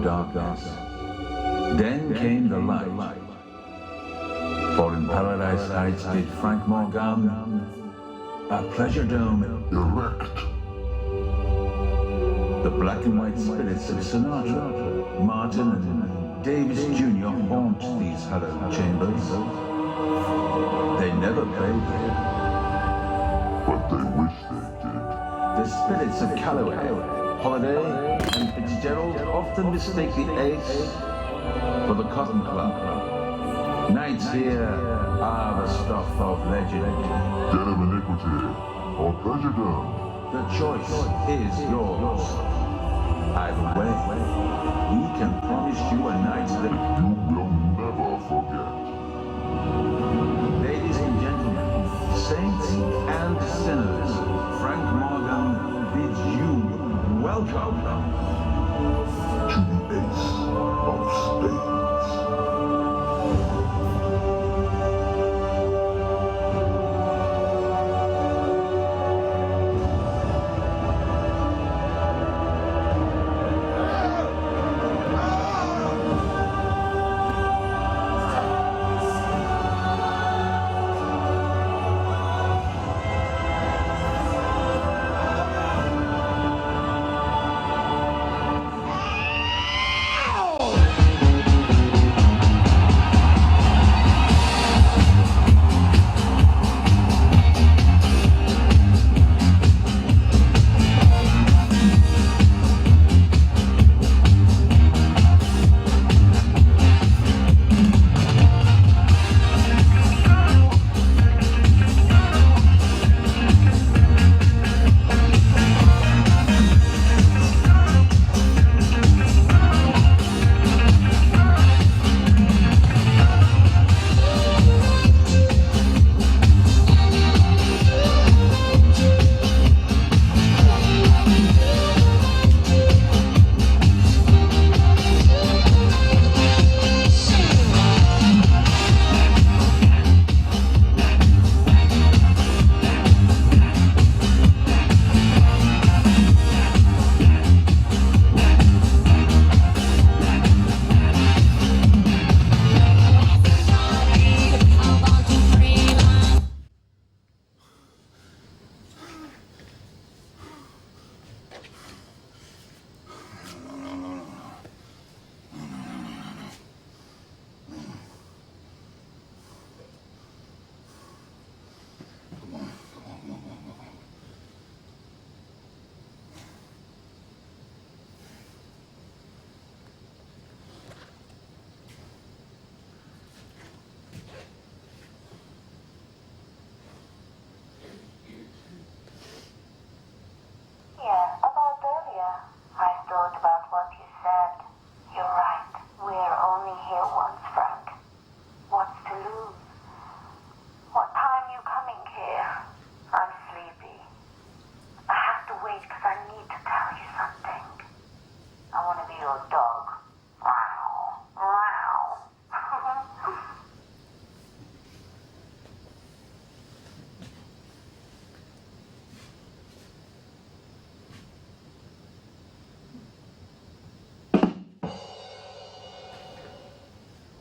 darkness. Then came the light. For in Paradise Heights did Frank Morgan a pleasure dome Erect. The black and white spirits of Sinatra, Martin, and Davis Jr. haunt these hallowed chambers. They never played there. But they wish they did. The spirits of Calloway, Holiday, and Fitzgerald often mistake the Ace for the Cotton Club. Nights here are the stuff of legend. Den of iniquity, or pleasure dome. The choice is yours. Either way, we can promise you a night that You will never forget. Ladies and gentlemen, saints and sinners, Frank Morgan bids you welcome To the Ace of Spades.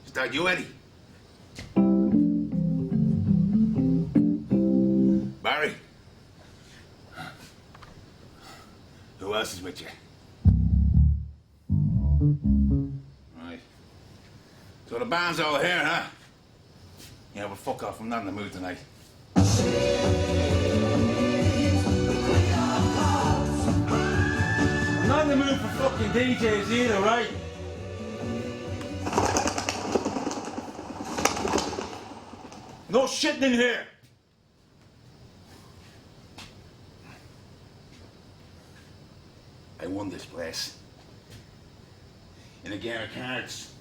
Is that you, Eddie? Barry? Who else is with you? Right. So the band's all here, huh? Yeah, well, fuck off. I'm not in the mood tonight. I'm not in the mood for fucking DJs either, right? No shitting in here! I won this place. In a game of cards.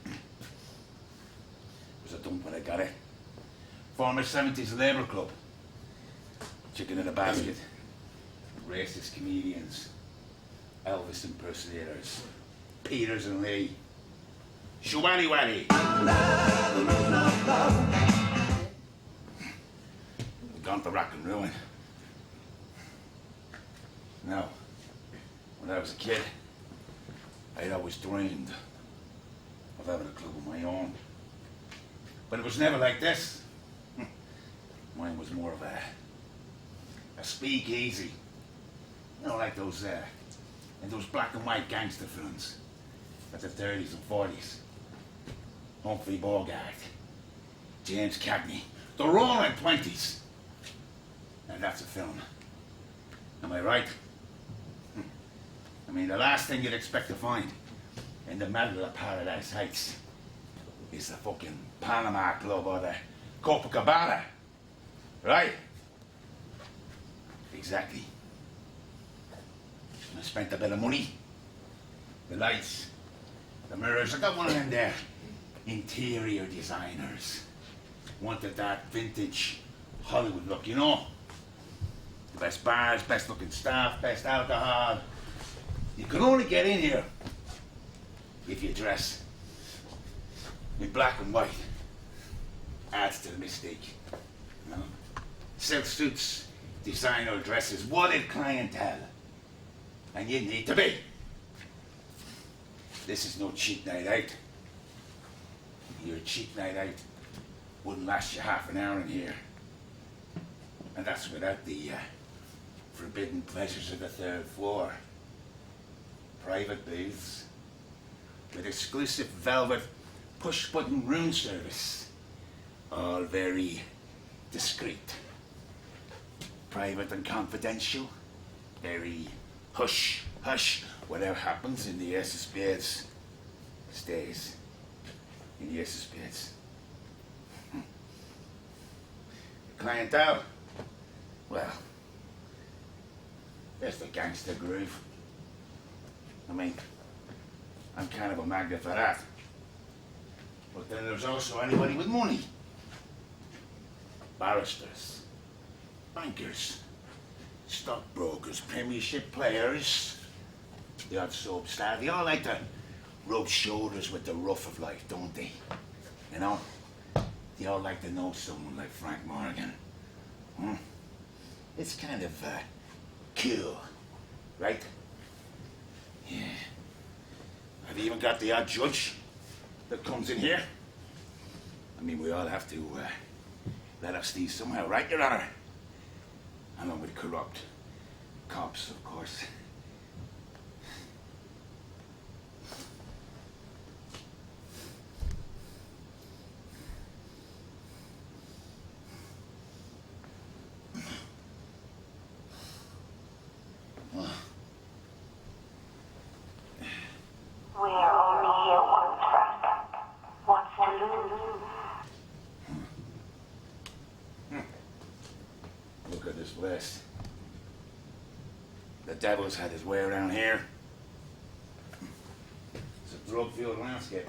It was a dump when I got it. Former 70s Labour Club. Chicken in a basket. Racist comedians. Elvis impersonators. Peters and Lee. Shwally Wally. We've gone to rock and ruin. Now, when I was a kid, I'd always dreamed of having a club of my own. But it was never like this. Mine was more of a speakeasy. You know, like those in those black and white gangster films of the 30s and 40s. Humphrey Bogart, James Cagney, the Roaring Twenties. And that's a film. Am I right? I mean, the last thing you'd expect to find in the middle of Paradise Heights is the fucking Panama Club or the Copacabana. Right? Exactly. I spent a bit of money. The lights, the mirrors. I got one of them there. Interior designers. Wanted that vintage Hollywood look, you know? The best bars, best looking staff, best alcohol. You can only get in here if you dress in black and white. Adds to the mystique. You know? Silk suits, designer dresses, wanted clientele. And you need to be. This is no cheap night out. Your cheap night out wouldn't last you half an hour in here. And that's without the forbidden pleasures of the third floor. Private booths with exclusive velvet push-button room service. All very discreet. Private and confidential. Very hush, hush. Whatever happens in the Ace of Spades stays in the Ace of Spades. Clientele? Well, there's the gangster groove. I mean, I'm kind of a magnet for that. But then there's also anybody with money. Barristers, bankers, stockbrokers, premiership players, the odd soap star. They all like to rub shoulders with the rough of life, don't they? You know? They all like to know someone like Frank Morgan. It's kind of cool, right? Yeah. I've even got the odd judge that comes in here. I mean, we all have to let our steez somehow, right, Your Honor? Along with corrupt cops, of course. We're only here once, Frank. What's to lose? Look at this place. The devil's had his way around here. It's a drug-fueled landscape.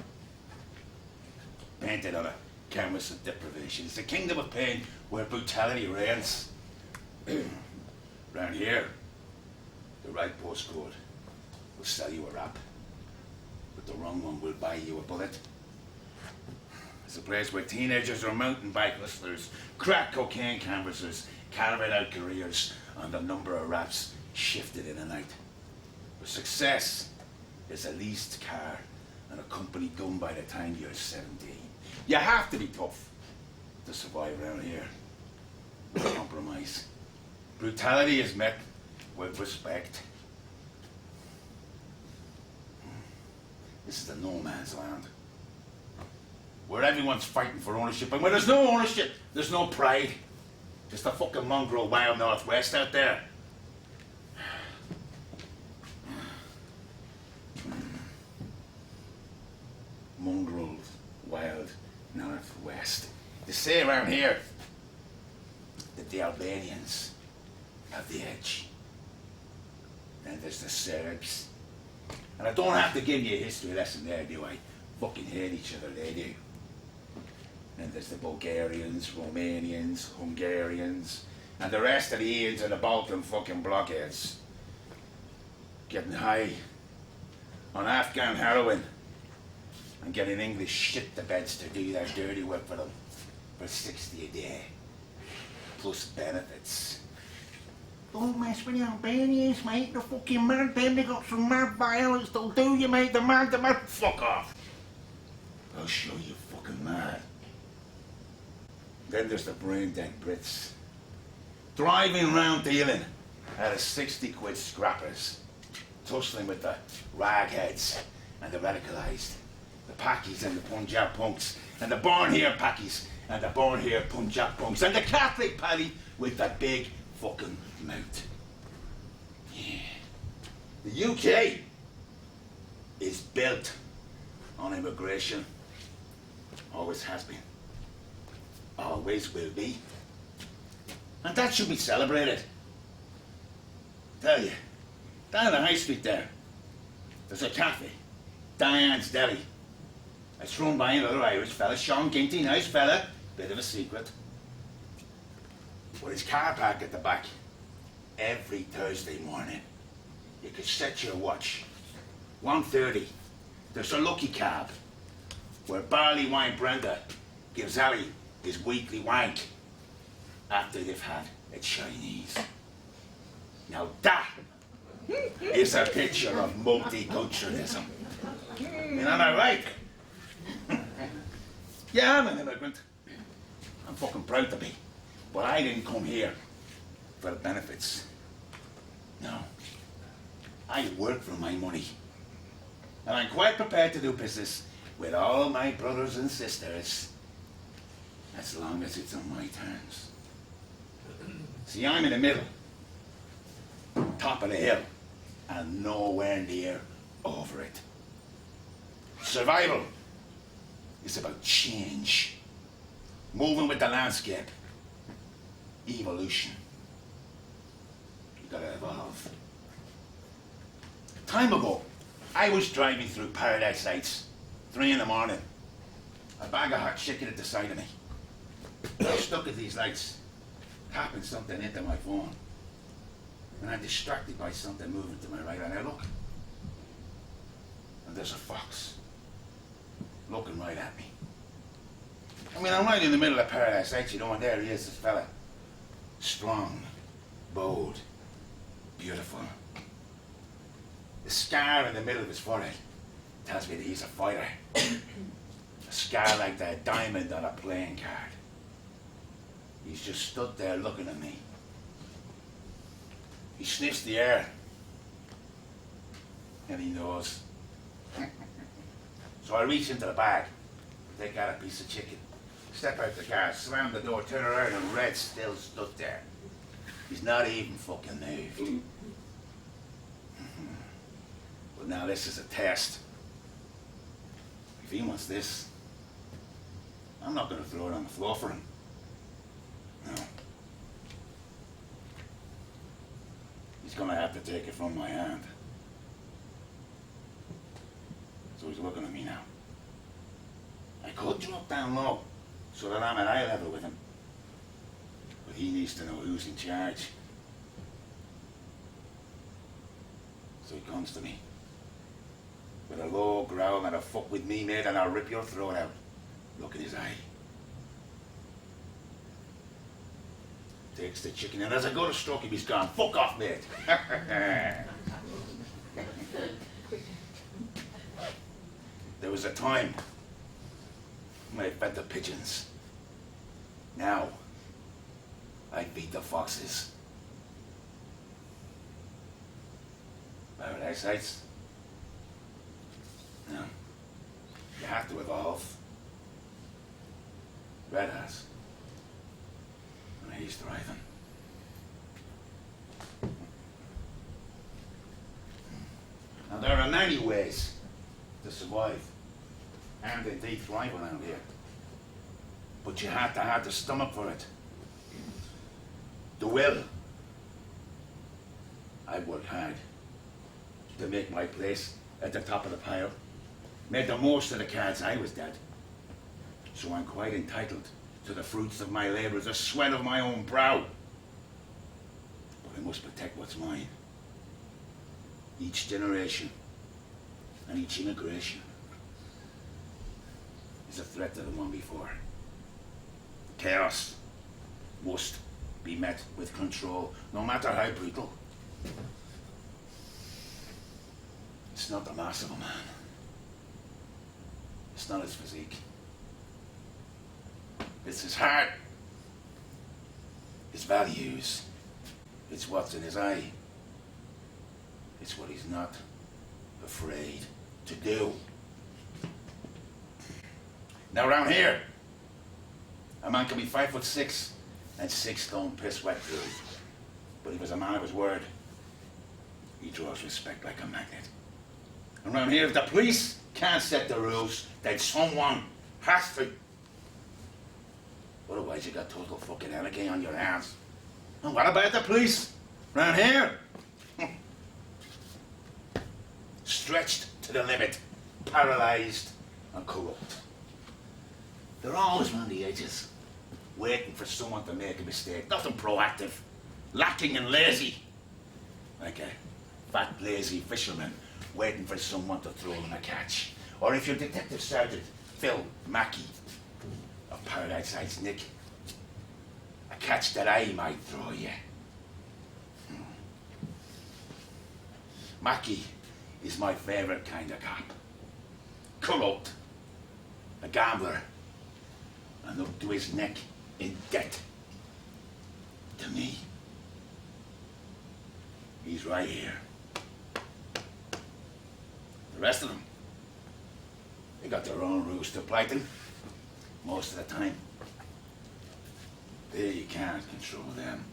Painted on a canvas of deprivation. It's a kingdom of pain where brutality reigns. Round here, the right postcode will sell you a rap, but the wrong one will buy you a bullet. It's a place where teenagers are mountain bike hustlers, crack cocaine canvassers, carving out careers, and the number of raps shifted in a night. Where success is a leased car and a company done by the time you're 17. You have to be tough to survive around here. With compromise. Brutality is met with respect. This is the no man's land. Where everyone's fighting for ownership, and where there's no ownership, there's no pride. Just a fucking mongrel wild northwest out there. Mongrel wild northwest. They say around here that the Albanians have the edge. Then there's the Serbs. And I don't have to give you a history lesson there, do I? Fucking hate each other, they do. Then there's the Bulgarians, Romanians, Hungarians, and the rest of the Ians and the Balkan fucking blockheads. Getting high on Afghan heroin and getting English shit the beds to do their dirty work for them for 60 a day. Plus benefits. Don't mess with your Albanians, mate. They're fucking mad. Them, they got some mad violence. They'll do you, mate. They're mad, they're mad. Fuck off. I'll show you fucking mad. Then there's the brain-dead Brits. Driving round dealing out of 60 quid scrappers. Tussling with the ragheads and the radicalised. The Pakis and the Punjab punks. And the born-here Pakis and the born-here Punjab punks. And the Catholic Paddy with the big fucking mouth. Yeah. The UK is built on immigration. Always has been. Always will be. And that should be celebrated. Tell you, down the high street there's a cafe, Diane's Deli. It's run by another Irish fella, Sean Ginty, nice fella, bit of a secret. With his car park at the back, every Thursday morning, you could set your watch. 1:30, there's a lucky cab, where Barley Wine Brenda gives Ali his weekly wank after they've had a Chinese. Now that is a picture of multiculturalism. And am I right? Yeah, I'm an immigrant. I'm fucking proud to be. But I didn't come here for the benefits. No. I work for my money. And I'm quite prepared to do business with all my brothers and sisters, as long as it's on my terms. See, I'm in the middle, top of the hill, and nowhere near over it. Survival is about change, moving with the landscape, evolution. You gotta evolve. Time ago, I was driving through Paradise Heights, 3 in the morning. A bag of hot chicken at the side of me. I was stuck at these lights, tapping something into my phone. And I'm distracted by something moving to my right, and I look. And there's a fox, looking right at me. I mean, I'm right in the middle of Paradise Heights, you know, and there he is, this fella. Strong, bold, beautiful. The scar in the middle of his forehead tells me that he's a fighter. A scar like that diamond on a playing card. He's just stood there looking at me. He sniffs the air. And he knows. So I reach into the bag, take out a piece of chicken, step out the car, slam the door, turn around, and Red still stood there. He's not even fucking moved. But now this is a test. If he wants this, I'm not going to throw it on the floor for him. No. He's going to have to take it from my hand. So he's looking at me now. I could drop down low so that I'm at eye level with him. But he needs to know who's in charge. So he comes to me with a low growl and a fuck with me, mate, and I'll rip your throat out. Look in his eye. Takes the chicken, and as I go to stroke him, he's gone. Fuck off, mate. There was a time when I fed the pigeons. Now, I feed the foxes. Paradise Heights? No. You have to evolve. Red has. And he's thriving. Now there are many ways to survive and indeed thrive around here. But you have to have the stomach for it. The will. I worked hard to make my place at the top of the pile. Made the most of the cards I was dead. So I'm quite entitled to the fruits of my labour, the sweat of my own brow. But I must protect what's mine. Each generation and each immigration is a threat to the one before. Chaos must be met with control, no matter how brutal. It's not the mass of a man. It's not his physique. It's his heart. His values. It's what's in his eye. It's what he's not afraid to do. Now around here, a man can be 5'6" and 6 stone piss wet through. But if he's a man of his word, he draws respect like a magnet. Around here, if the police can't set the rules, then someone has to. Otherwise, you got total fucking anarchy on your hands. And what about the police? Around here? Stretched to the limit, paralyzed and corrupt. They're always on the edges, waiting for someone to make a mistake. Nothing proactive, lacking and lazy. Like a fat, lazy fisherman waiting for someone to throw him a catch. Or if you're Detective Sergeant Phil Mackey of Paradise Heights, Nick, a catch that I might throw you. Mackey is my favourite kind of cop. Corrupt, a gambler, and up to his neck in debt. To me, he's right here. The rest of them, they got their own rules to play to. Most of the time, you can't control them.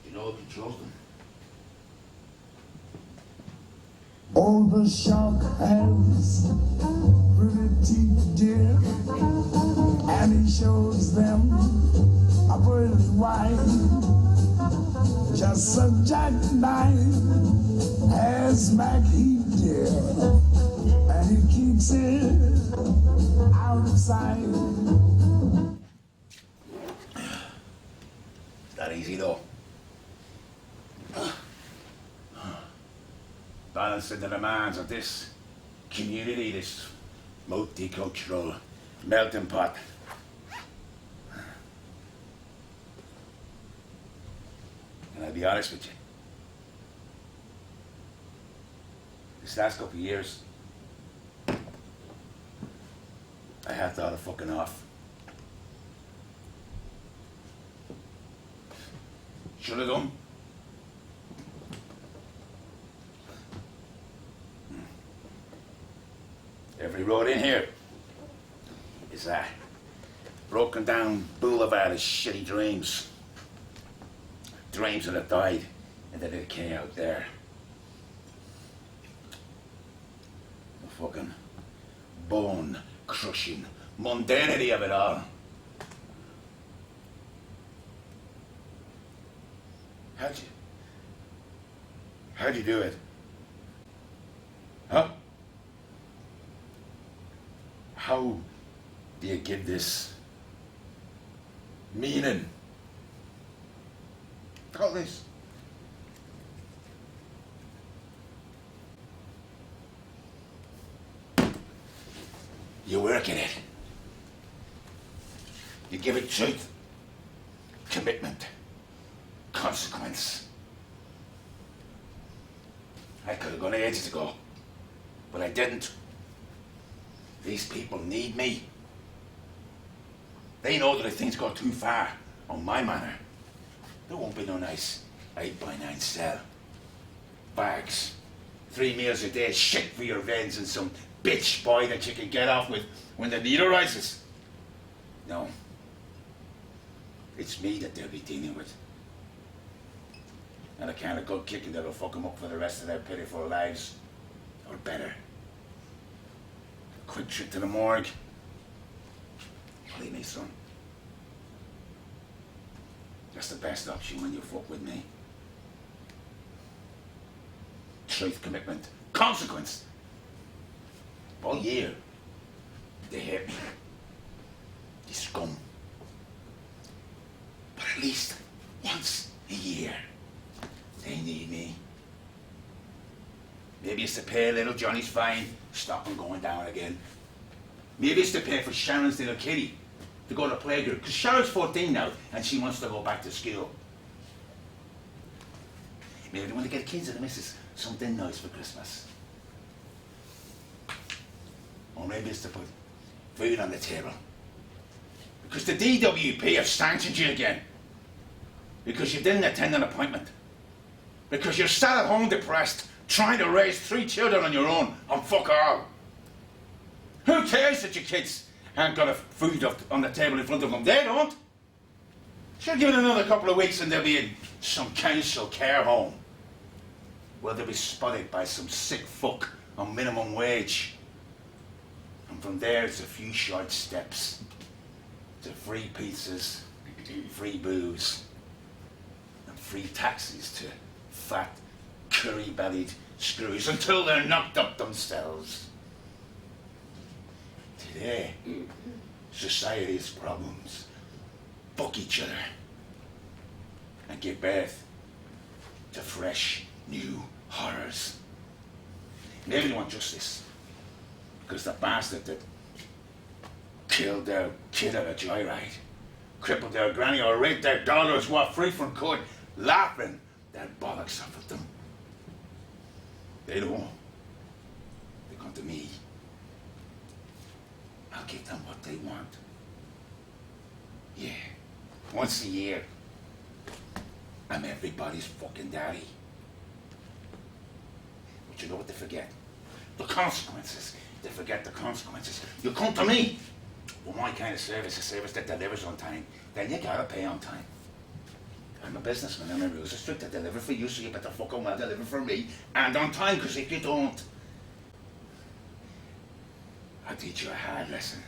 You know who controls them? Oh, the shark has pretty teeth, dear, and he shows them a pearly white. Just a jackknife has Mackie, dear, and he keeps it out of sight. It's not easy though. Balancing the demands of this community, this multicultural melting pot. And I'll be honest with you. This last couple of years, I had thought of fucking off. Should have done. Every road in here is a broken down boulevard of shitty dreams. Dreams that have died and that decay out there. The fucking bone crushing mundanity of it all. How'd you do it? Huh? How do you give this meaning? All this. You work in it. You give it truth, commitment, consequence. I could have gone ages ago, but I didn't. These people need me. They know that if things go too far on my manor, there won't be no nice 8x9 cell. Bags, 3 meals a day, shit for your veins, and some bitch boy that you can get off with when the need arises. No. It's me that they'll be dealing with. And a kind of good kicking that'll fuck them up for the rest of their pitiful lives. Or better. A quick trip to the morgue. Believe me, son. That's the best option when you fuck with me. Truth, commitment, consequence. All year, they hate me. You scum. But at least once a year, they need me. Maybe it's to pay little Johnny's fine, stop him going down again. Maybe it's to pay for Sharon's little kitty, to go to playgroup, because Cheryl's 14 now, and she wants to go back to school. Maybe they want to get kids and the missus something nice for Christmas. Or maybe it's to put food on the table. Because the DWP have sanctioned you again. Because you didn't attend an appointment. Because you're sat at home depressed, trying to raise 3 children on your own, and fuck all. Who cares that your kids haven't got a food up on the table in front of them? They don't. Sure, give it another couple of weeks and they'll be in some council care home. Well, they'll be spotted by some sick fuck on minimum wage. And from there, it's a few short steps to free pizzas, free booze, and free taxis to fat, curry-bellied screws until they're knocked up themselves. Today, society's problems fuck each other and give birth to fresh, new horrors. Maybe they want justice because the bastard that killed their kid at a joyride, crippled their granny or raped their daughter is walked free from court laughing their bollocks off at them. They don't. They come to me. I'll give them what they want. Yeah, once a year, I'm everybody's fucking daddy. But you know what they forget? The consequences. They forget the consequences. You come to me. Well, my kind of service, a service that delivers on time, then you gotta pay on time. I'm a businessman and my rules are strict. I deliver for you, so you better fucking well deliver for me and on time, because if you don't, I'll teach you a hard lesson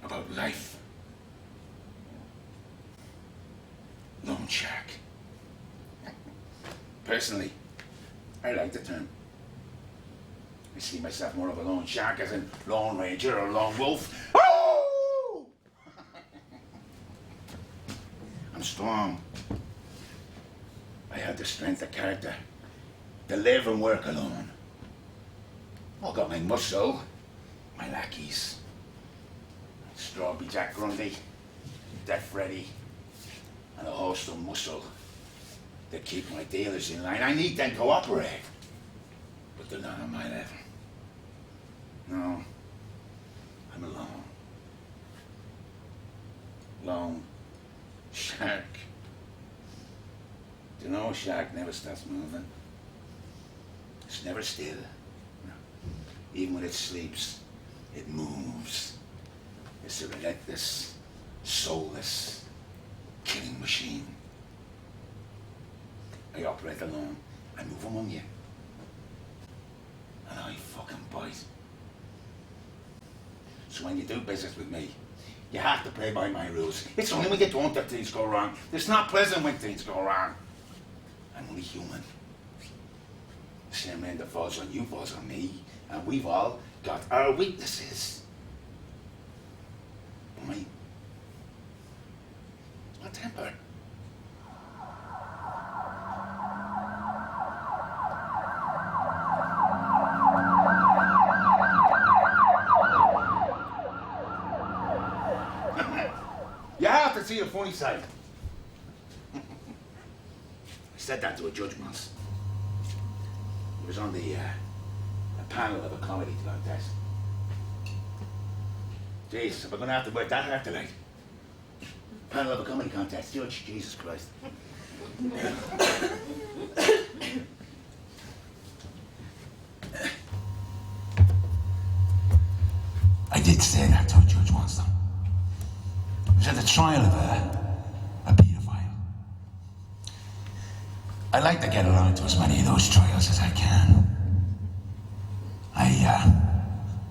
about life. Loan shark. Personally, I like the term. I see myself more of a lone shark as in lone ranger or lone wolf. Oh! I'm strong. I have the strength of character to live and work alone. I've got my muscle, my lackeys, Strawberry Jack Grundy, Deaf Freddy, and a host of muscle that keep my dealers in line. I need them to cooperate, but they're not on my level. No, I'm alone. Lone shark. Do you know a shark never stops moving? It's never still. No. Even when it sleeps, it moves. It's a relentless, soulless, killing machine. I operate alone. I move among you. And I fucking bite. So when you do business with me, you have to play by my rules. It's only when you don't that things go wrong. It's not pleasant when things go wrong. I'm only human. The same rain that falls on you falls on me. And we've all got our weaknesses. My temper. You have to see the funny side. I said that to a judge once. He was on the panel of a comedy contest. Jesus, am I going to have to work that hard tonight? Panel of a comedy contest, Judge, Jesus Christ. I did say that to a judge once, though. It was at the trial of a paedophile. I like to get around to as many of those trials as I can.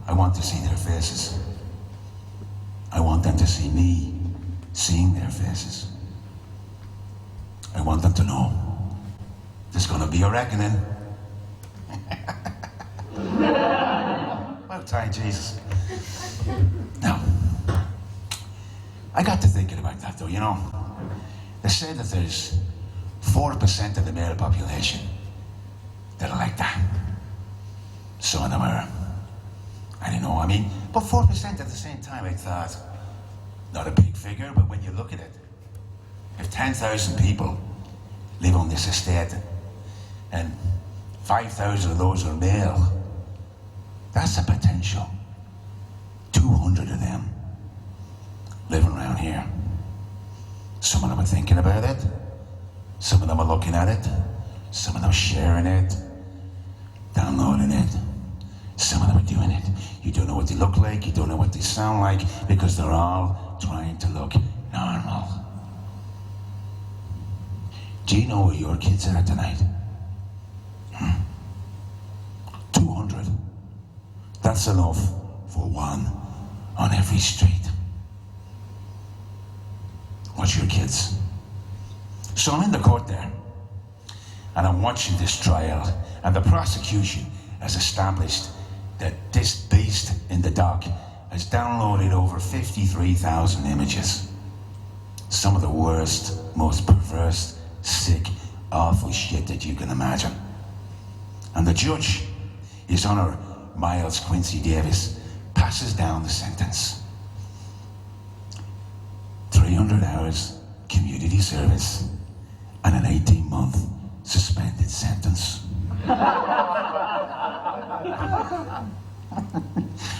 I want to see their faces. I want them to see me seeing their faces. I want them to know there's gonna be a reckoning. Well, time, Jesus. Now, I got to thinking about that, though, you know. They say that there's 4% of the male population that are like that. Some of them are, I don't know, I mean, but 4% at the same time, I thought, Not a big figure, but when you look at it, if 10,000 people live on this estate and 5,000 of those are male, that's a potential 200 of them living around here. Some of them are thinking about it, some of them are looking at it, some of them are sharing it, downloading it. Some of them are doing it. You don't know what they look like, you don't know what they sound like, because they're all trying to look normal. Do you know where your kids are tonight? 200. That's enough for one on every street. What's your kids? So I'm in the court there, and I'm watching this trial, and the prosecution has established that this beast in the dock has downloaded over 53,000 images. Some of the worst, most perverse, sick, awful shit that you can imagine. And the judge, His Honor Miles Quincy Davis, passes down the sentence. 300 hours community service and an 18-month suspended sentence.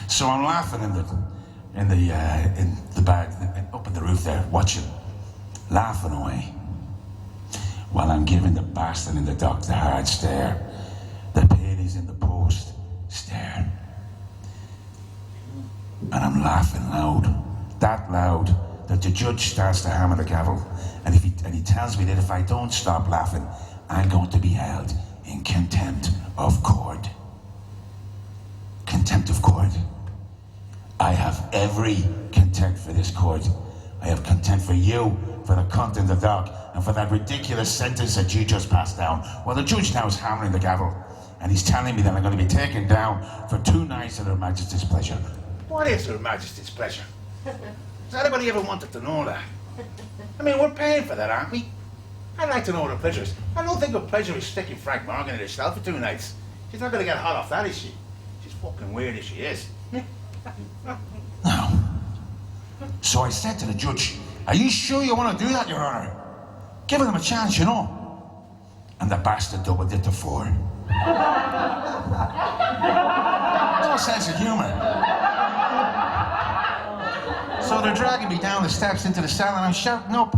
So I'm laughing in the bag up in the roof there, watching, laughing away, while I'm giving the bastard in the dock the hard stare, the pennies in the post stare, and I'm laughing loud, that loud that the judge starts to hammer the gavel, and he tells me that if I don't stop laughing, I'm going to be held in contempt of court. Contempt of court? I have every contempt for this court. I have contempt for you, for the cunt in the dock, and for that ridiculous sentence that you just passed down. Well, the judge now is hammering the gavel, and he's telling me that I'm going to be taken down for 2 nights at Her Majesty's pleasure. What is Her Majesty's pleasure? Has anybody ever wanted to know that? I mean, we're paying for that, aren't we? I'd like to know what her pleasure is. I don't think her pleasure is sticking Frank Morgan in herself for 2 nights. She's not going to get hot off that, is she? She's fucking weird as she is. No. So I said to the judge, are you sure you want to do that, Your Honor? Give them a chance, you know. And the bastard doubled it to 4. No sense of humor. So they're dragging me down the steps into the cell, and I'm shouting up,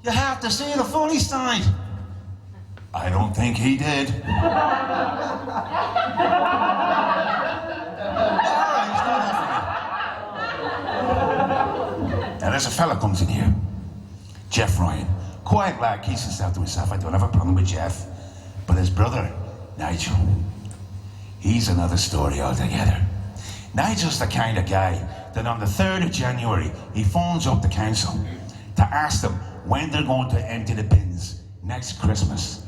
you have to see the funny side. I don't think he did. Now there's a fella comes in here, Jeff Ryan. Quiet lad, keeps himself to himself. I don't have a problem with Jeff. But his brother, Nigel, he's another story altogether. Nigel's the kind of guy that on the 3rd of January, he phones up the council to ask them when they're going to empty the bins next Christmas.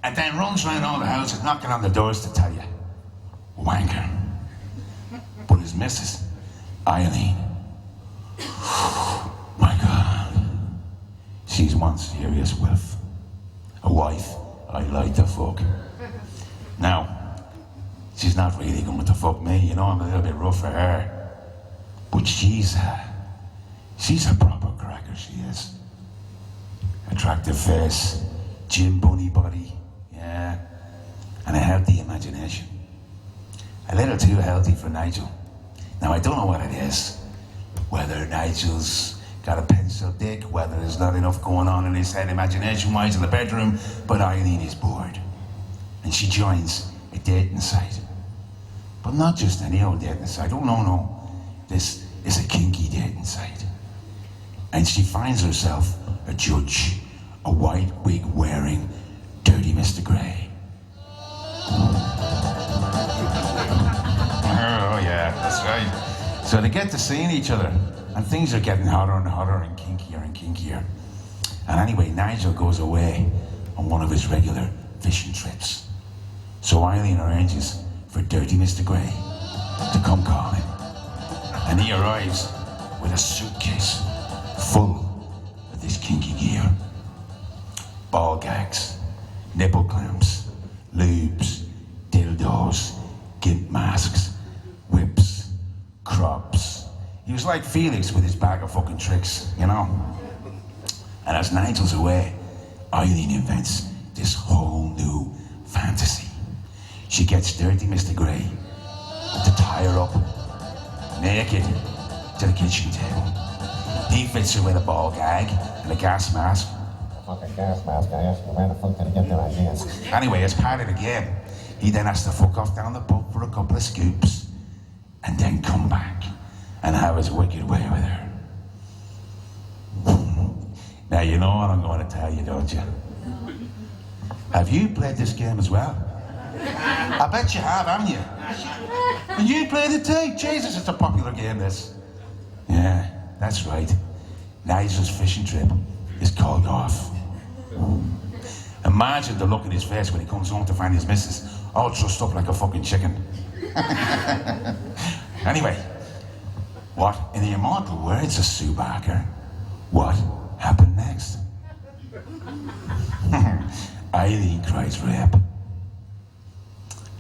And then runs around all the houses knocking on the doors to tell you. Wanker. But his missus, Eileen, my God, she's one serious whiff. A wife I like to fuck. Now, she's not really going to fuck me, you know, I'm a little bit rough for her. But she's a proper cracker, she is. Attractive face, gym bunny body, yeah, and a healthy imagination. A little too healthy for Nigel. Now, I don't know what it is. Whether Nigel's got a pencil dick, whether there's not enough going on in his head imagination-wise in the bedroom, but Eileen is bored. And she joins a dating site. But not just any old dating site. Oh, no. This is a kinky dating site. And she finds herself a judge, a white wig wearing, dirty Mr. Grey. Oh, yeah, that's right. So they get to seeing each other, and things are getting hotter and hotter and kinkier and kinkier. And anyway, Nigel goes away on one of his regular fishing trips. So Eileen arranges for dirty Mr. Grey to come call him. And he arrives with a suitcase full of this kinky gear. Ball gags, nipple clamps, lubes, dildos, gimp masks, whips, crops, He was like Felix with his bag of fucking tricks, you know? And as Nigel's away, Eileen invents this whole new fantasy. She gets Dirty Mr. Grey to tie her up, naked, to the kitchen table. He fits her with a ball gag and a gas mask. A fucking gas mask, I asked you, where the fuck did he get their ideas? Anyway, as part of the game, he then has to fuck off down the pub for a couple of scoops and then come back and have his wicked way with her. Now, you know what I'm going to tell you, don't you? Have you played this game as well? I bet you have, haven't you? And you played it too? Jesus, it's a popular game, this. Yeah, that's right. Nigel's fishing trip is called off. Imagine the look in his face when he comes home to find his missus all trussed up like a fucking chicken. Anyway, what, in the immortal words of Sue Barker, what happened next? Eileen cries rape.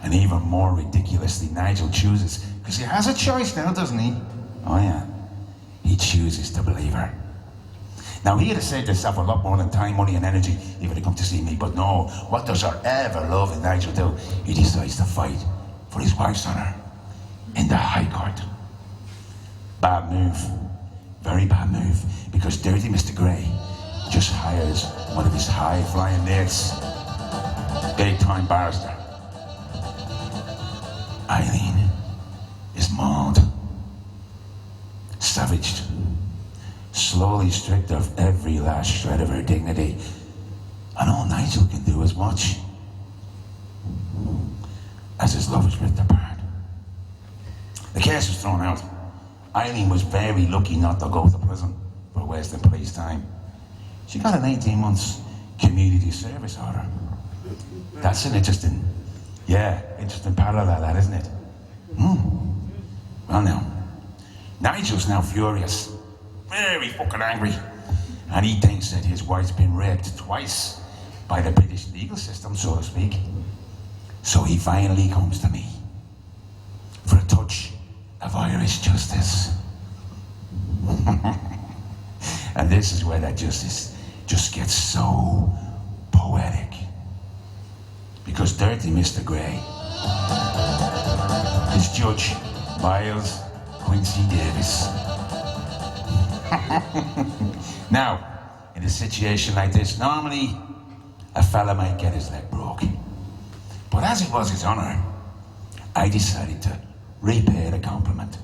And even more ridiculously, Nigel chooses, because he has a choice now, doesn't he? Oh yeah, he chooses to believe her. Now he'd have saved himself a lot more than time, money and energy if he'd have come to see me, but no, what does her ever loving Nigel do? He decides to fight for his wife's honour in the High Court. Bad move, very bad move, because Dirty Mr. Grey just hires one of his high-flying mates, big-time barrister. Eileen is mauled, savaged, slowly stripped of every last shred of her dignity, and all Nigel can do is watch as his love is ripped apart. The case was thrown out. Eileen was very lucky not to go to prison for wasting police time. She got an 18 months community service order. That's an interesting parallel, that, isn't it? Well now, Nigel's now furious, very fucking angry, and he thinks that his wife's been raped twice by the British legal system, so to speak. So he finally comes to me for a touch of Irish justice. And this is where that justice just gets so poetic. Because Dirty Mr. Grey is Judge Miles Quincy Davis. Now, in a situation like this, normally a fella might get his leg broke. But as it was his honour, I decided to repay the compliment.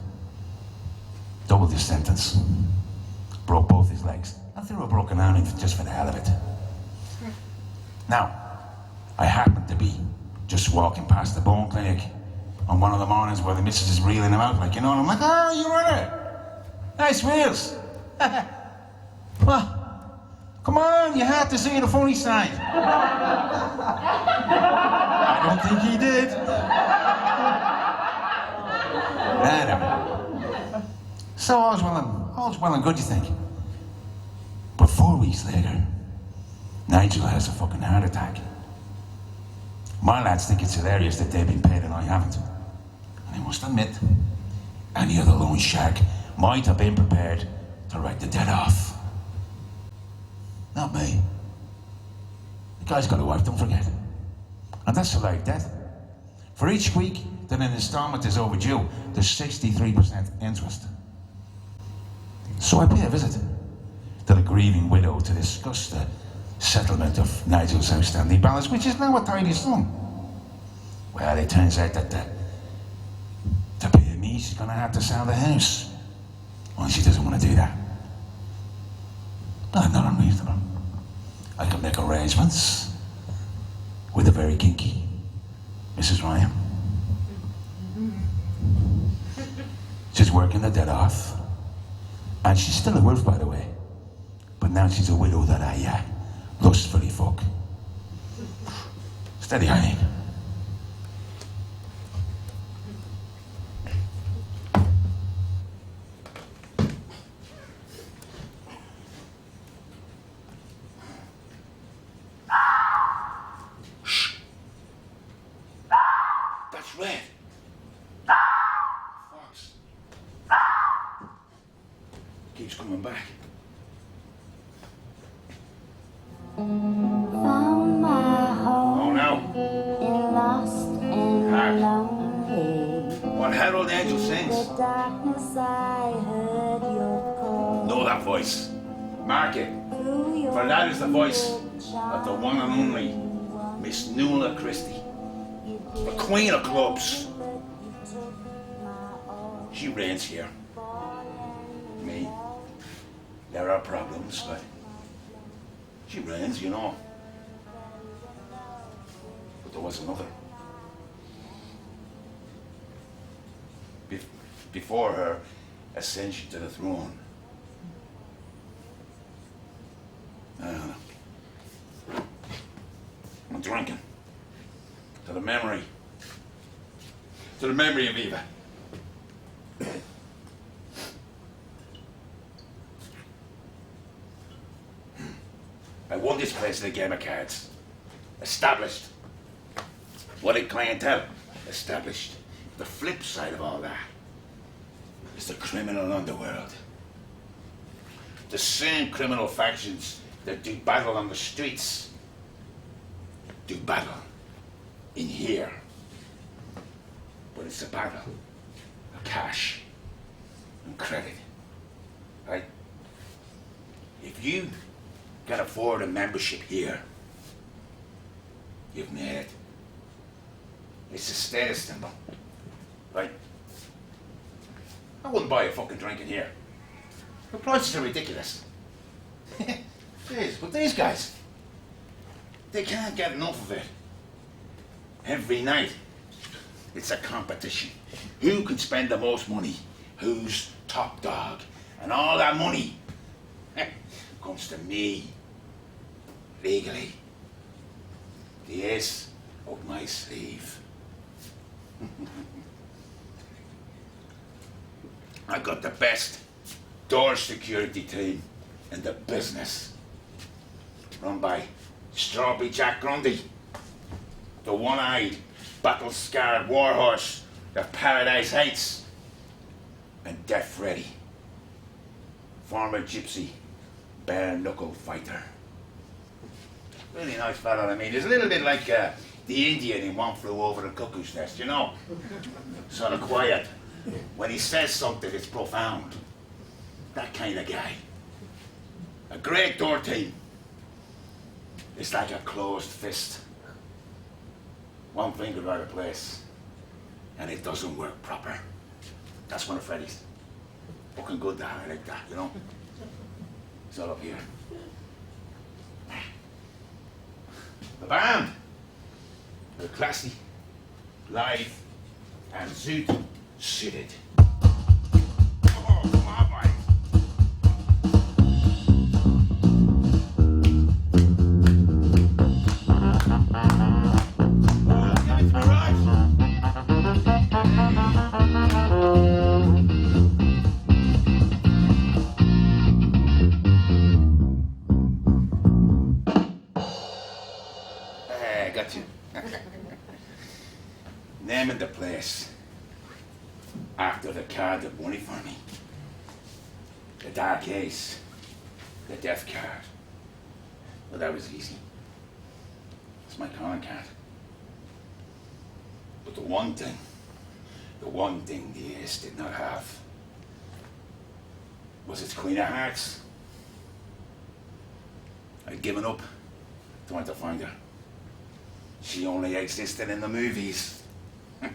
Doubled his sentence. Broke both his legs. I threw a broken arm in just for the hell of it. Now, I happened to be just walking past the bone clinic on one of the mornings where the missus is reeling him out, like, you know, and I'm like, oh, you were there. Nice wheels. Well, come on, you had to see the funny side. I don't think he did. Anyway. So all's well and good, you think. But 4 weeks later, Nigel has a fucking heart attack. My lads think it's hilarious that they've been paid and I haven't. And I must admit, any other loan shark might have been prepared to write the debt off. Not me. The guy's got a wife, don't forget. And that's a life debt. For each week that an installment is overdue, there's 63% interest. So I pay a visit to the grieving widow to discuss the settlement of Nigel's outstanding balance, which is now a tidy sum. Well, it turns out that to pay me, she's gonna have to sell the house. Well, she doesn't want to do that. No, not unreasonable. I can make arrangements with a very kinky Mrs. Ryan. She's working the debt off. And she's still a wolf, by the way. But now she's a widow that I lustfully fuck. Steady, honey. Shh. That's red. Fox. coming back. Found my home Oh no. in lost and Hark. lonely. What herald angel sings? The darkness I heard your call. Know that voice. Mark it. Through your For that is the voice child. of the one and only Miss Nuala Christie, the Queen of Clubs. She reigns here. Me. There are problems, but she reigns, you know. But there was another. Before her ascension to the throne. I'm drinking. To the memory of Eva. I won this place in a game of cards. Established. What a clientele. Established. The flip side of all that is the criminal underworld. The same criminal factions that do battle on the streets do battle in here. But it's a battle of cash and credit, right? If you can afford a membership here, you've made it. It's a status symbol, right? I wouldn't buy a fucking drink in here. The prices are ridiculous. Jeez, but these guys, they can't get enough of it. Every night, it's a competition. Who can spend the most money? Who's top dog? And all that money comes to me, legally. The ace up my sleeve. I got the best door security team in the business. Run by Strawberry Jack Grundy, the one-eyed, battle-scarred warhorse that Paradise hates, and Death Freddy, former gypsy, bare-knuckle fighter. Really nice fella, I mean. He's a little bit like the Indian in One Flew Over the Cuckoo's Nest, you know? Sort of quiet. When he says something, it's profound. That kind of guy. A great door team. It's like a closed fist. One finger out of place, and it doesn't work proper. That's one of Freddy's. Fucking good, that. I like that, you know? It's all up here. The band. They're classy, live, and suited. Oh, come on, boy. Got you. Naming the place after the card that won it for me. The Dark Ace. The Death card. Well, that was easy. It's my calling card. But the one thing the Ace did not have was its Queen of Hearts. I'd given up trying to find her. She only existed in the movies. I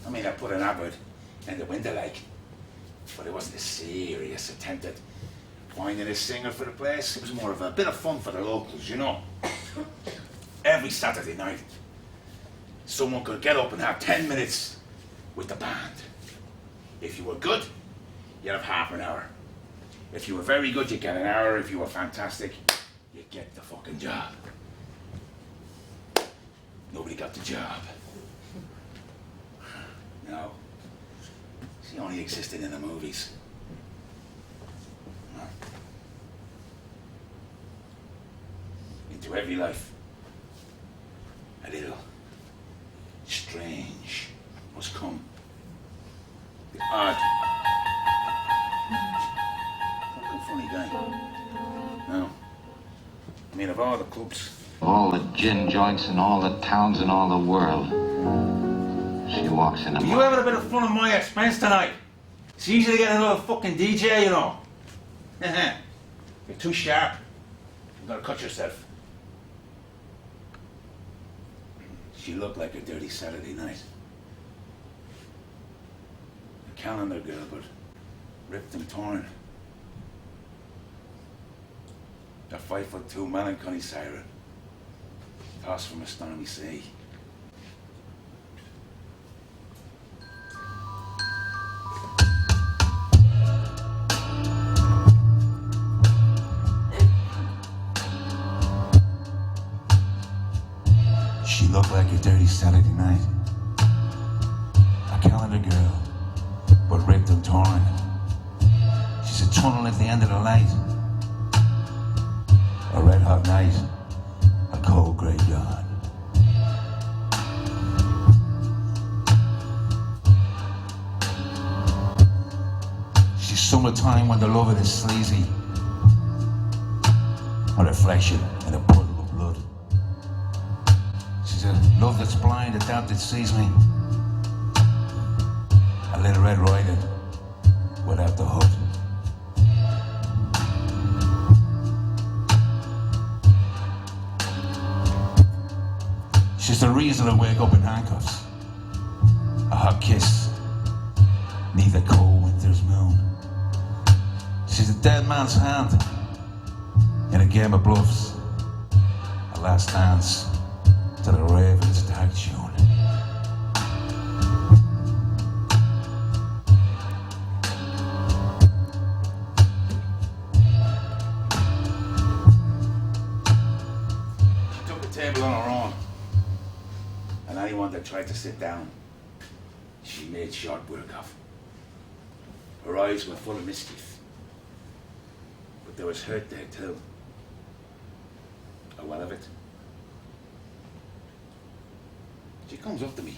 mean, I put an advert in the window, like, but it wasn't a serious attempt at finding a singer for the place. It was more of a bit of fun for the locals, you know. Every Saturday night, someone could get up and have 10 minutes with the band. If you were good, you'd have half an hour. If you were very good, you'd get an hour. If you were fantastic, you'd get the fucking job. Nobody got the job. No. She only existed in the movies. No. Into every life, a little strange must come. The odd I mean, of all the clubs. All the gin joints in all the towns in all the world. She walks in Are a you having a bit of fun at my expense tonight? It's easy to get another fucking DJ, you know. You're too sharp. You're gonna cut yourself. She looked like a dirty Saturday night. A calendar girl, but ripped and torn. A 5'2" melancholy siren, tossed from a stormy sea. She looked like a dirty Saturday night. A calendar girl, but ripped and torn. She's a tunnel at the end of the light. A red hot night, a cold grey dawn. She's summertime when the loving is sleazy. A reflection in a puddle of blood. She's a love that's blind, a doubt that sees me. A little Red Riding without the hood. She's the reason I wake up in handcuffs. A hot kiss, neath a cold winter's moon. She's a dead man's hand in a game of bluffs. A last dance to the Raven's dark tune. She took the table on her own. And anyone that tried to sit down, she made short work of. Her eyes were full of mischief. But there was hurt there too. A well of it. She comes up to me,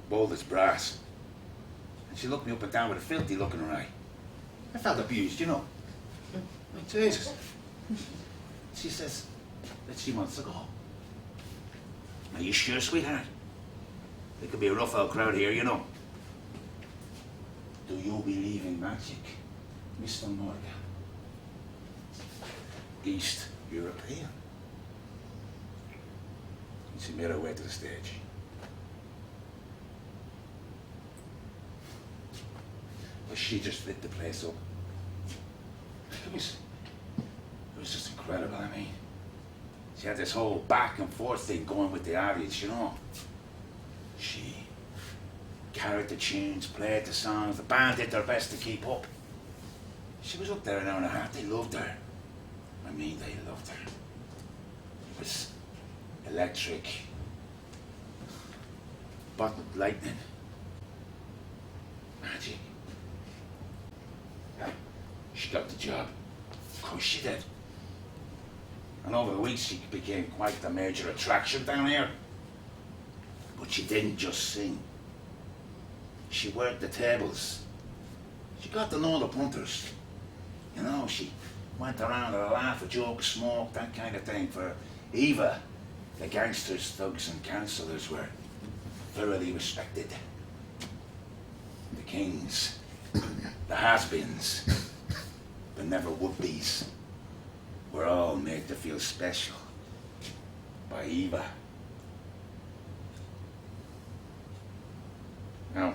bold as brass. And she looked me up and down with a filthy look in her eye. I felt abused, you know. Like, Jesus. She says that she wants to go. Are you sure, sweetheart? There could be a rough old crowd here, you know. Do you believe in magic, Mr. Morgan? East European. And she made her way to the stage. But she just lit the place up. It was just incredible, I mean. She had this whole back and forth thing going with the audience, you know. She carried the tunes, played the songs, the band did their best to keep up. She was up there an hour and a half, they loved her. I mean, they loved her. It was electric. Bottled lightning. Magic. She got the job. Of course she did. And over the weeks she became quite the major attraction down here. But she didn't just sing. She worked the tables. She got to know the punters. You know, she went around with a laugh, a joke, smoke, that kind of thing. For Eva, the gangsters, thugs and councillors were thoroughly respected. The kings, the has-beens, the never-would-be's were all made to feel special by Eva. Now,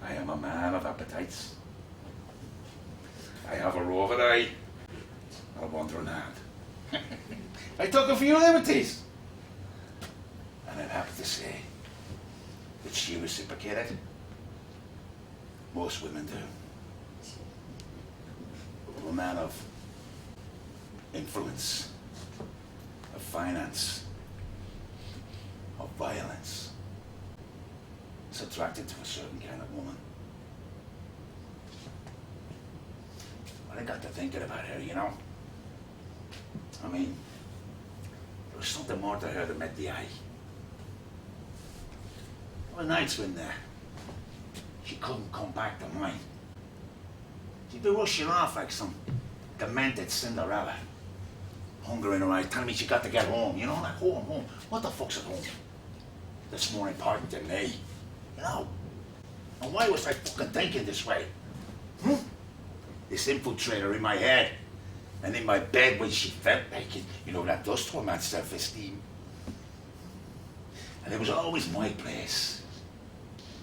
I am a man of appetites. I have a roving eye, a wandering hand. I took a few liberties. And I'm happy to say that she reciprocated. Most women do. A man of influence, of finance, of violence. Is attracted to a certain kind of woman. But I got to thinking about her, you know. I mean, there was something more to her than met the eye. There were nights when she couldn't come back to mine. She'd be rushing off like some demented Cinderella. hunger in her eyes, telling me she got to get home, you know, like home. What the fuck's at home? That's more important than me, you know? And why was I fucking thinking this way? This infiltrator in my head and in my bed when she felt naked, you know, that does to a man's self-esteem. And it was always my place,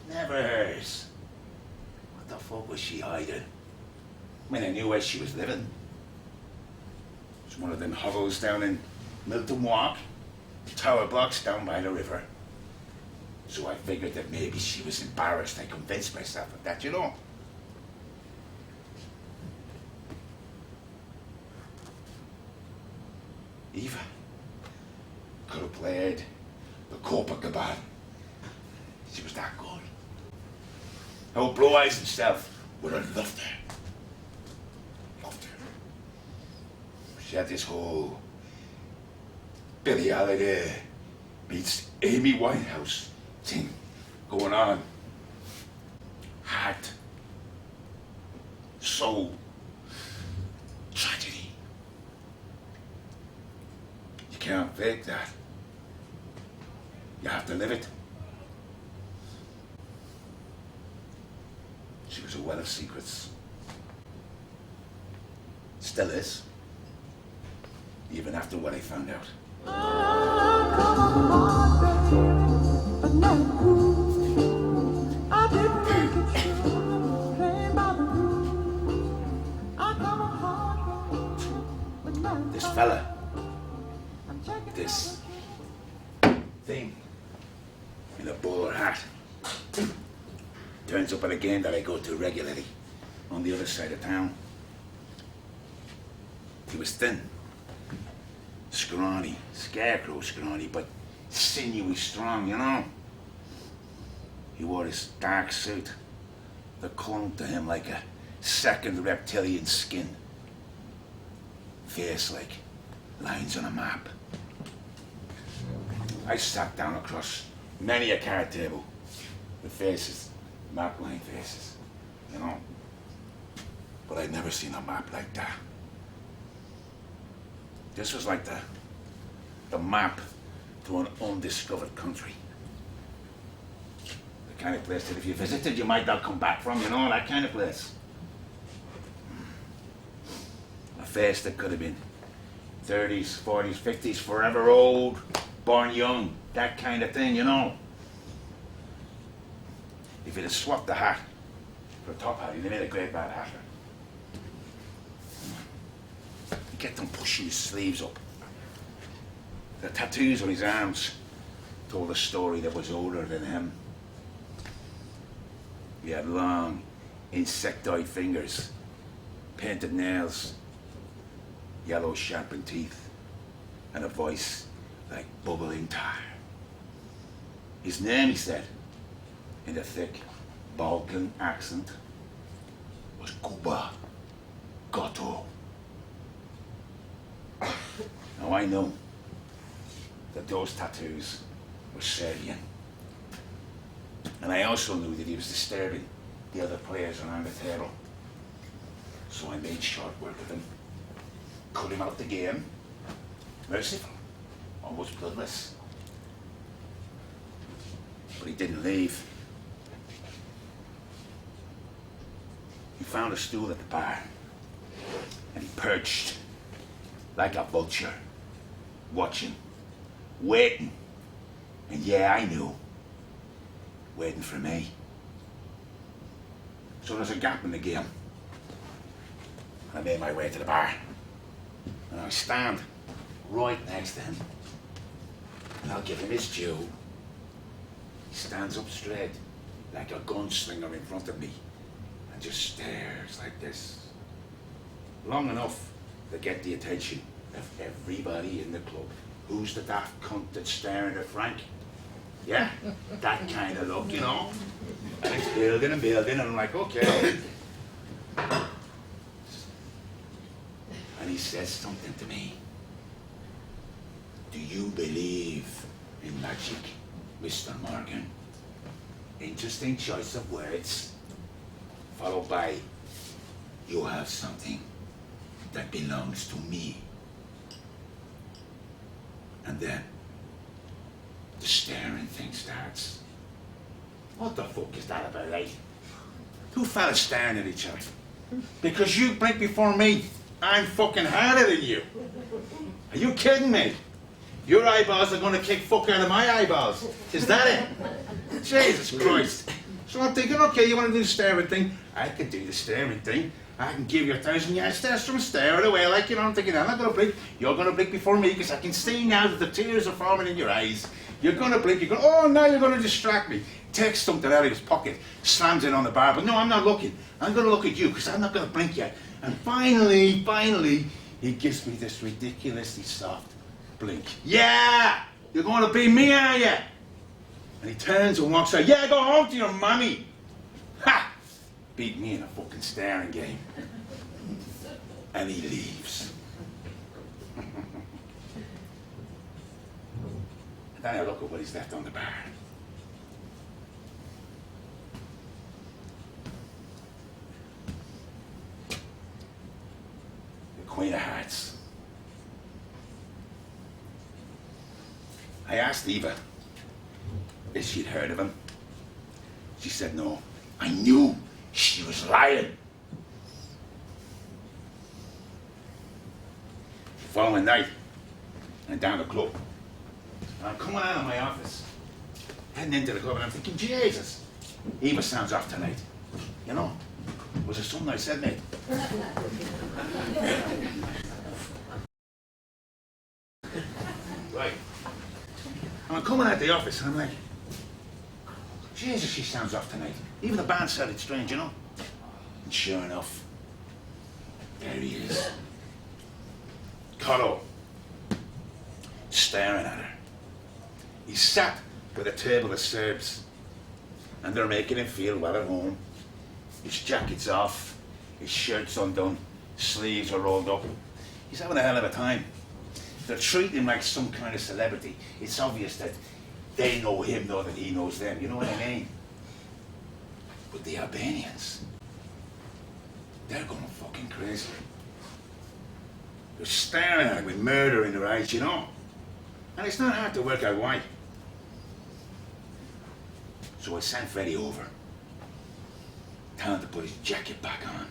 never hers. What the fuck was she hiding? I mean, I knew where she was living. It's one of them hovels down in Milton Walk, tower blocks down by the river. So I figured that maybe she was embarrassed. I convinced myself of that, you know. Eva could have played the Copacabana. She was that good. Old Blue Eyes himself would have loved her. Loved her. She had this whole Billie Holiday meets Amy Winehouse thing going on. Heart, soul, tragedy. You can't fake that. You have to live it. She was a well of secrets. Still is. Even after what I found out. This fella, this thing in a bowler hat, turns up at a game that I go to regularly on the other side of town. He was thin, scrawny, scarecrow scrawny, but sinewy strong, you know. He wore his dark suit that clung to him like a second reptilian skin. Face like lines on a map. I sat down across many a card table with faces, map line faces, you know. But I'd never seen a map like that. This was like the map to an undiscovered country. The kind of place that if you visited, you might not come back from, you know, that kind of place. A face that could have been 30s, 40s, 50s, forever old, born young, that kind of thing, you know. If you'd have swapped the hat for a top hat, you'd have made a great bad hatter. You get them pushing his sleeves up. The tattoos on his arms told a story that was older than him. He had long, insectoid fingers, painted nails, yellow sharpened teeth, and a voice like bubbling tar. His name, he said, in a thick Balkan accent, was Kuba Goto. Now I know that those tattoos were Serbian. And I also knew that he was disturbing the other players around the table. So I made short work of him, cut him out the game, merciful, almost bloodless. But he didn't leave. He found a stool at the bar, and he perched like a vulture, watching, waiting, and yeah, I knew, waiting for me. So there's a gap in the game. I made my way to the bar, and I stand right next to him, and I'll give him his due. He stands up straight, like a gunslinger in front of me, and just stares like this, long enough to get the attention of everybody in the club. Who's the daft cunt that's staring at Frank? Yeah, that kind of look, you know. And it's building and building, and I'm like, okay. And he says something to me. Do you believe in magic, Mr. Morgan? Interesting choice of words, followed by, you have something that belongs to me. And then the staring thing starts. What the fuck is that about, eh? Two fellas staring at each other. Because you blink before me, I'm fucking harder than you. Are you kidding me? Your eyeballs are gonna kick fuck out of my eyeballs. Is that it? Jesus Christ. So I'm thinking, okay, you wanna do the staring thing? I can do the staring thing. I can give you 1,000 yards stare from staring away, like, you know, I'm thinking, I'm not gonna blink. You're gonna blink before me, because I can see now that the tears are forming in your eyes. You're gonna blink, you're going, oh, now you're gonna distract me. Takes something out of his pocket, slams it on the bar, but no, I'm not looking. I'm gonna look at you, because I'm not gonna blink yet. And finally, he gives me this ridiculously soft blink. Yeah! You're gonna be me, are you? And he turns and walks out. Yeah, go home to your mommy. Ha! Beat me in a fucking staring game. And he leaves. And then I look at what he's left on the bar. The Queen of Hearts. I asked Eva if she'd heard of him. She said no. I knew she was lying. The following night, I'm down the club. And I'm coming out of my office, heading into the club, and I'm thinking, Jesus, Eva sounds off tonight. You know, was there something I said, mate? Right. And I'm coming out of the office, and I'm like, Jesus, she sounds off tonight. Even the band said it's strange, you know? And sure enough, there he is. Cotto, staring at her. He's sat with a table of Serbs, and they're making him feel well at home. His jacket's off, his shirt's undone, sleeves are rolled up. He's having a hell of a time. They're treating him like some kind of celebrity. It's obvious that they know him more than he knows them, you know what I mean? But the Albanians, they're going fucking crazy. They're staring at him with murder in their eyes, you know? And it's not hard to work out why. So I sent Freddie over, telling him to put his jacket back on.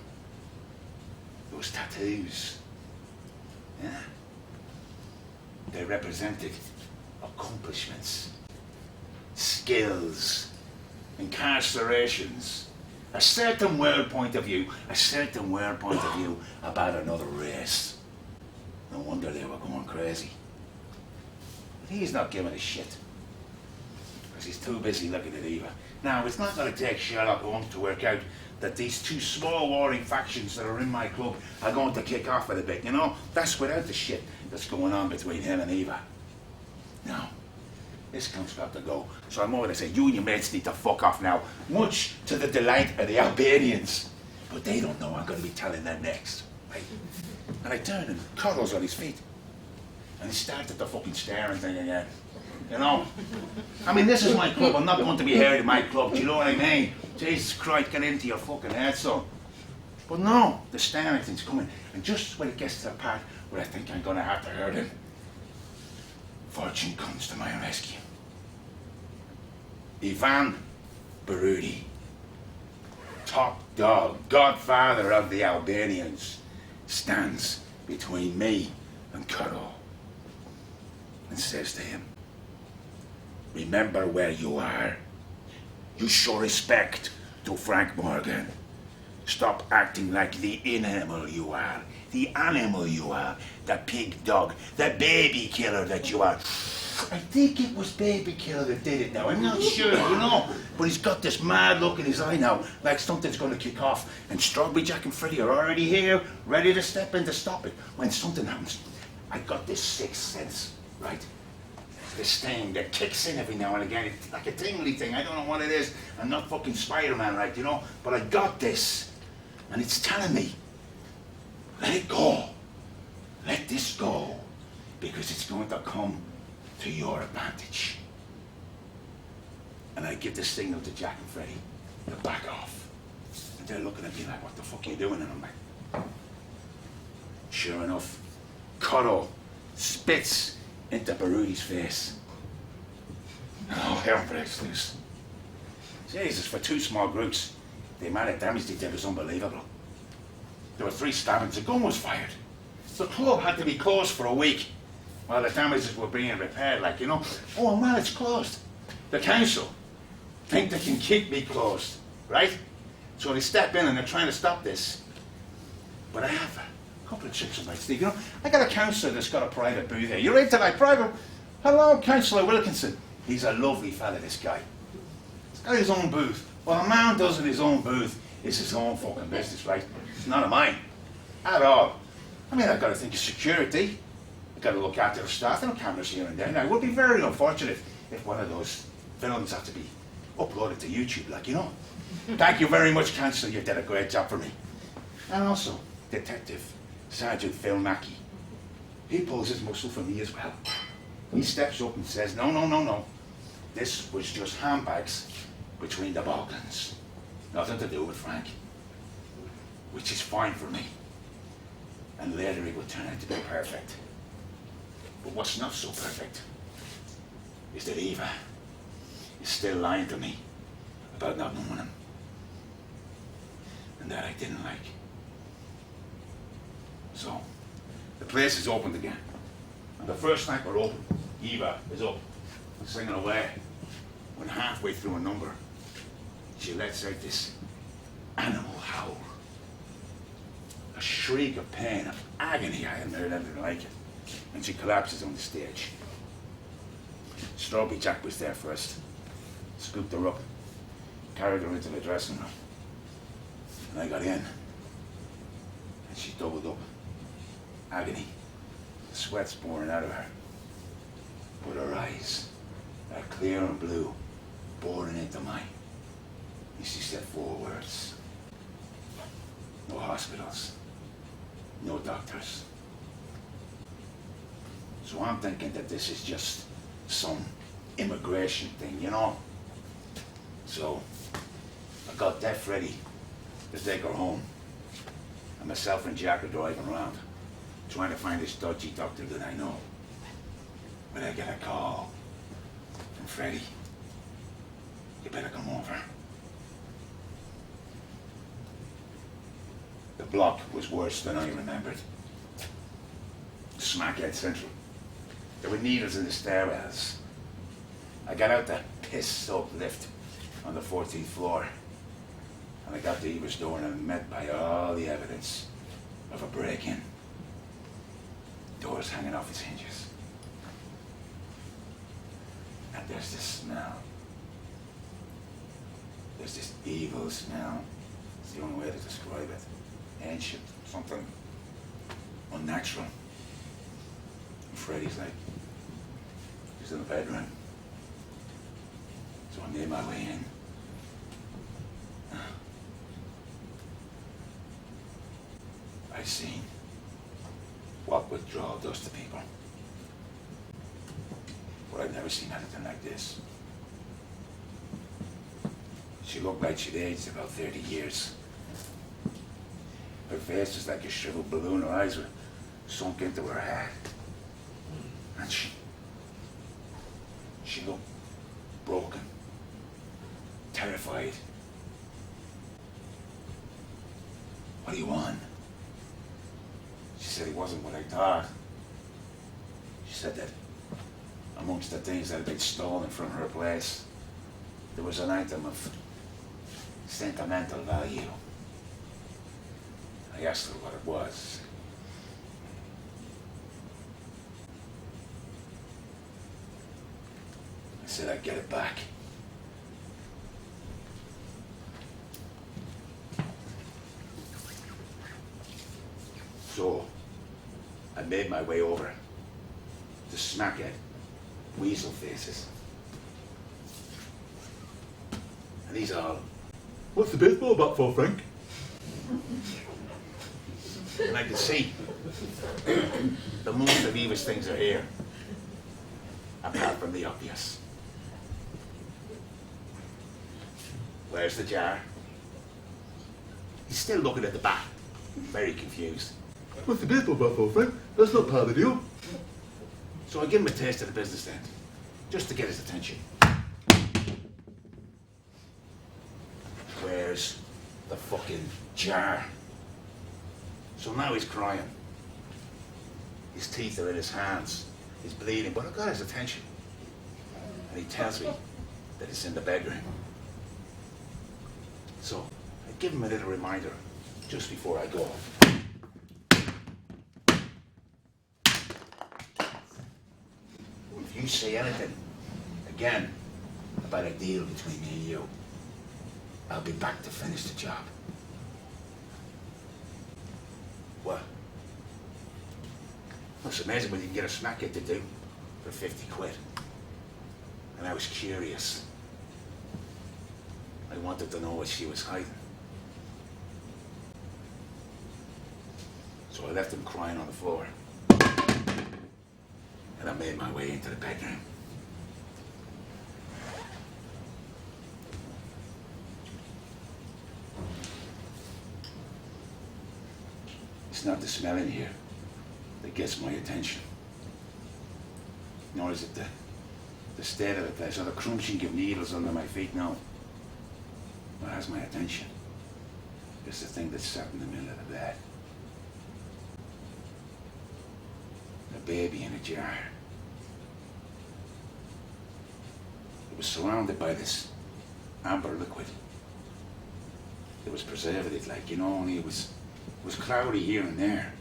Those tattoos, yeah? They represented accomplishments, skills, incarcerations, a certain world point of view about another race. No wonder they were going crazy. But he's not giving a shit, because he's too busy looking at Eva. Now, it's not going to take Sherlock Holmes to work out that these two small warring factions that are in my club are going to kick off in a bit, you know? That's without the shit that's going on between him and Eva. Now, this comes got to go. So I'm over to say, you and your mates need to fuck off now, much to the delight of the Albanians. But they don't know I'm going to be telling them next, right? And I turn and Cotto's on his feet. And he started the fucking staring thing again. You know? I mean, this is my club. I'm not going to be heard in my club. Do you know what I mean? Jesus Christ, get into your fucking head, son. But no, the staring thing's coming. And just when it gets to the part where I think I'm going to have to hurt him, fortune comes to my rescue. Ivan Barudi, top dog, godfather of the Albanians, stands between me and Cotto and says to him, remember where you are. You show respect to Frank Morgan. Stop acting like the animal you are, the animal you are, the pig dog, the baby killer that you are. I think it was Baby Killer that did it now. I'm not sure, you know. But he's got this mad look in his eye now, like something's going to kick off. And Strawberry Jack and Freddy are already here, ready to step in to stop it. When something happens, I got this sixth sense, right? This thing that kicks in every now and again. It's like a tingly thing. I don't know what it is. I'm not fucking Spider-Man, right, you know? But I got this. And it's telling me, let it go. Let this go. Because it's going to come to your advantage. And I give the signal to Jack and Freddy to back off. And they're looking at me like, what the fuck are you doing? And I'm like, sure enough, Cotto spits into Barudi's face. Oh, hell breaks loose. Jesus, for two small groups, the amount of damage they did was unbelievable. There were 3 stabbings, a gun was fired. The club had to be closed for a week while the damages were being repaired, like, you know. Oh, well, it's closed. The council think they can keep me closed, right? So they step in and they're trying to stop this. But I have a couple of tricks up my sleeve. You know, I got a councillor that's got a private booth here. You're in tonight, private. Hello, Councillor Wilkinson. He's a lovely fella, this guy. He's got his own booth. What a man does in his own booth is his own fucking business, right? It's none of mine. At all. I mean, I've got to think of security. I've got to look after the staff. There are cameras here and there. Now, it would be very unfortunate if one of those films had to be uploaded to YouTube, like, you know. Thank you very much, Councillor. You did a great job for me. And also, Detective Sergeant Phil Mackey. He pulls his muscle for me as well. He steps up and says, no, no, no, no. This was just handbags between the Balkans. Nothing to do with Frank. Which is fine for me. And later he would turn out to be perfect. But what's not so perfect is that Eva is still lying to me about not knowing him. And that I didn't like. So, the place is opened again. And the first night we're open, Eva is up, singing away. When halfway through a number, she lets out this animal howl. A shriek of pain, of agony. I hadn't heard anything like it. And she collapses on the stage. Strawberry Jack was there first. Scooped her up, carried her into the dressing room. And I got in. And she doubled up. Agony. The sweat's pouring out of her. But her eyes are clear and blue, boring into mine. And she said 4 words. No hospitals. No doctors. So I'm thinking that this is just some immigration thing, you know? So I got Def ready to take her home. And myself and Jack are driving around, trying to find this dodgy doctor that I know. But I get a call from Freddie. You better come over. The block was worse than I remembered. Smack dead central. There were needles in the stairwells. I got out the piss-soaked lift on the 14th floor. And I got to Eva's door and I'm met by all the evidence of a break-in. Doors hanging off its hinges. And there's this smell. There's this evil smell. It's the only way to describe it. Ancient, something unnatural. And Freddie's like, he's in the bedroom. So I made my way in. I've seen what withdrawal does to people. But I've never seen anything like this. She looked like she'd aged about 30 years. Her face was like a shriveled balloon. Her eyes were sunk into her head. And she looked broken, terrified. What do you want? She said it wasn't what I thought. She said that amongst the things that had been stolen from her place, there was an item of sentimental value. I asked her what it was. I said I'd get it back. So, I made my way over to smack at weasel faces. And he's all, "What's the baseball bat for, Frank?" And I could see the most of Eva's things are here, apart from the obvious. Where's the jar? He's still looking at the bat, very confused. What's the baseball bat for, Frank? That's not part of the deal. So I give him a taste of the business then, just to get his attention. Where's the fucking jar? So now he's crying. His teeth are in his hands. He's bleeding, but I got his attention. And he tells me that it's in the bedroom. So I give him a little reminder just before I go. If you say anything again about a deal between me and you, I'll be back to finish the job. What? Well, it's amazing what you can get a smack hit to do for 50 quid. And I was curious. I wanted to know what she was hiding. So I left him crying on the floor. And I made my way into the bedroom. It's not the smell in here that gets my attention. Nor is it the state of the place or the crunching of needles under my feet. No. What has my attention is the thing that's sat in the middle of the bed. A baby in a jar. It was surrounded by this amber liquid. It was preservative, like, you know, only it was cloudy here and there.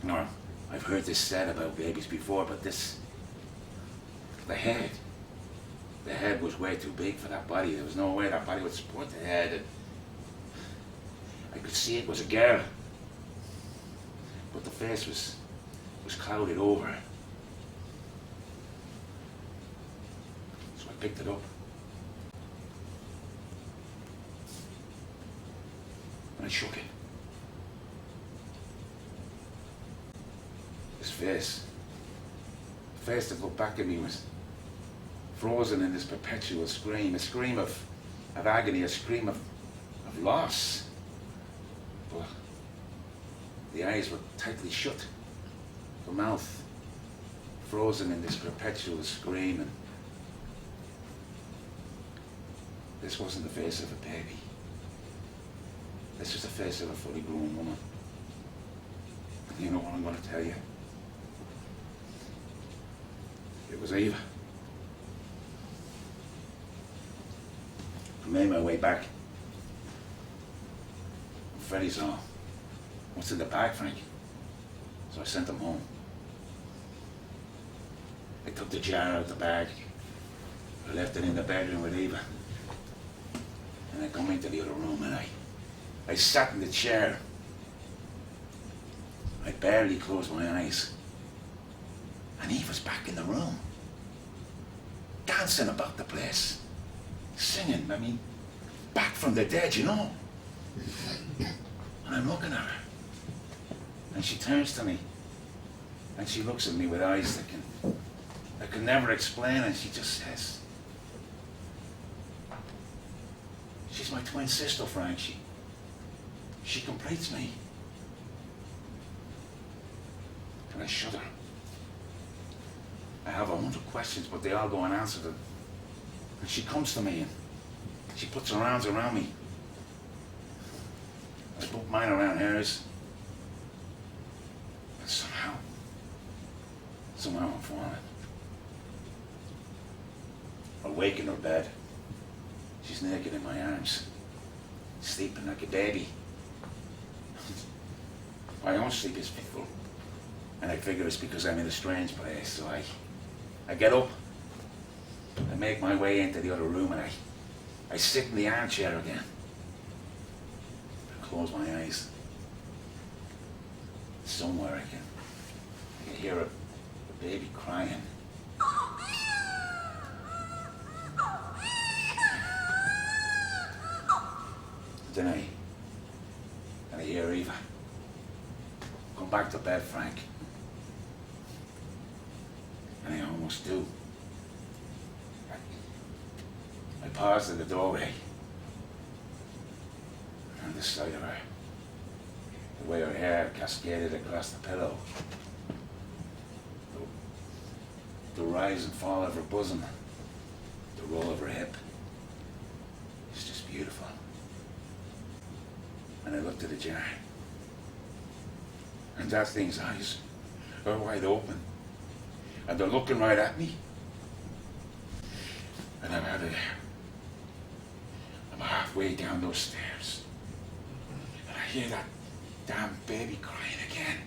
No, I've heard this said about babies before, but the head was way too big for that body. There was no way that body would support the head. And I could see it was a girl, but the face was clouded over. So I picked it up. And I shook it. His face, the face that looked back at me was frozen in this perpetual scream, a scream of agony, a scream of loss. But the eyes were tightly shut, the mouth frozen in this perpetual scream, and this wasn't the face of a baby. This was the face of a fully grown woman. And you know what I'm going to tell you? It was Eva. I made my way back. Freddie saw, "What's in the bag, Frank?" So I sent him home. I took the jar out of the bag. I left it in the bedroom with Eva. And I come into the other room and I sat in the chair. I barely closed my eyes. And Eva's back in the room. Dancing about the place. Singing, I mean, back from the dead, you know. And I'm looking at her. And she turns to me. And she looks at me with eyes that can never explain, and she just says, "She's my twin sister, Frank. She completes me." And I shudder. I have 100 questions, but they all go unanswered. And she comes to me and she puts her arms around me. I put mine around hers. And somehow I'm falling. I wake in her bed. She's naked in my arms, sleeping like a baby. My own sleep is fitful, and I figure it's because I'm in a strange place. So I get up, I make my way into the other room, and I sit in the armchair again. I close my eyes. Somewhere I can hear a baby crying. Then I hear Eva. Come back to bed, Frank. And I almost do. I paused in the doorway. And the sight of her, the way her hair cascaded across the pillow, The rise and fall of her bosom, the roll of her hip. It's just beautiful. And I looked at the jar. And that thing's eyes are wide open. And they're looking right at me. And I'm out of there. I'm halfway down those stairs. And I hear that damn baby crying again.